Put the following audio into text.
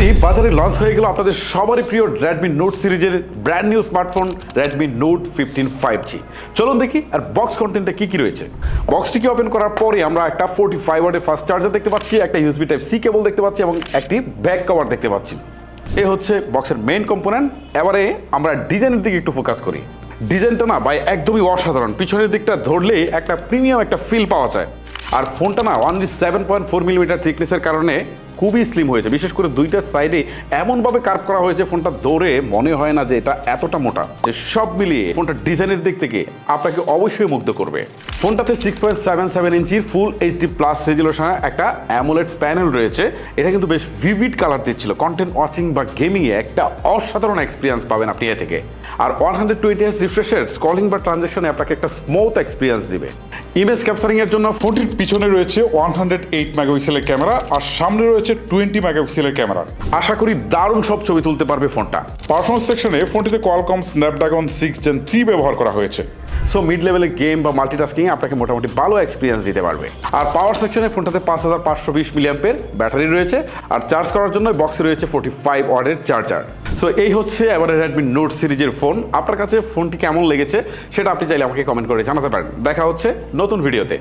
Finally বাজারে launch হয়ে গেল আপনাদের সবারই প্রিয় Redmi Note সিরিজের brand new smartphone Redmi Note 15 5G। চলুন দেখি আর বক্স কন্টেন্টে কি কি রয়েছে। বক্সটিকে ওপেন করার পরে আমরা একটা 45 ওয়াটের ফাস্ট চার্জার দেখতে পাচ্ছি, একটা USB Type-C কেবল দেখতে পাচ্ছি এবং একটি ব্যাক কভার দেখতে পাচ্ছি। এই হচ্ছে বক্সের মেইন কম্পোনেন্ট। এবারে আমরা ডিজাইনের দিকে একটু ফোকাস করি। ডিজাইনটা না ভাই একদমই অসাধারণ। পিছনের দিকটা ধরলে একটা প্রিমিয়াম একটা ফিল পাওয়া যায়। আর ফোনটা না অনলি 7.4 মিলিমিটার থিকনেসের কারণে খুবই স্লিম হয়েছে। বিশেষ করে দুইটার সাইডে এমনভাবে কার্ভ করা হয়েছে ফোনটা দৌড়ে মনে হয় না যে এটা এতটা মোটা। যে সব মিলিয়ে ফোনটা ডিজাইনের দিক থেকে আপনাকে অবশ্যই মুগ্ধ করবে। ফোনটাতে 6.77 ইঞ্চির ফুল HD প্লাস রেজুলেশনের একটা অ্যামোলেড প্যানেল রয়েছে। এটা কিন্তু বেশ ভিভিড কালার দিচ্ছিল। কন্টেন্ট ওয়াচিং বা গেমিংয়ে একটা অসাধারণ এক্সপিরিয়েন্স পাবেন আপনি এ থেকে। আর 120Hz রিফ্রেশের স্ক্রলিং বা ট্রানজ্যাকশনে আপনাকে একটা স্মুথ এক্সপিরিয়েন্স দিবে। ইমেজ ক্যাপচারিং এর জন্য ফোনটির পিছনে রয়েছে 108 মেগাপিক্সেলের ক্যামেরা আর সামনে রয়েছে 20 মেগাপিক্সেলের ক্যামেরা। আশা করি দারুণ সব ছবি তুলতে পারবে ফোনটা। পারফরমেন্স সেকশনে ফোনটিতে কোয়ালকম স্ন্যাপড্রাগন 6 Gen 3 ব্যবহার করা হয়েছে। সো মিড লেভেলের গেম বা মাল্টিটাস্কিং আপনাকে মোটামুটি ভালো এক্সপিরিয়েন্স দিতে পারবে। আর পাওয়ার সেকশনে ফোনটাতে 5520 মিলিঅ্যাম্পের ব্যাটারি রয়েছে। আর চার্জ করার জন্য বক্সে রয়েছে 45 ওয়াটের চার্জার। সো এই হচ্ছে এবারে Redmi Note সিরিজের ফোন। আপনার কাছে ফোনটি কেমন লেগেছে সেটা আপনি চাইলে আমাকে কমেন্ট করে জানাতে পারেন। দেখা হচ্ছে নতুন ভিডিওতে।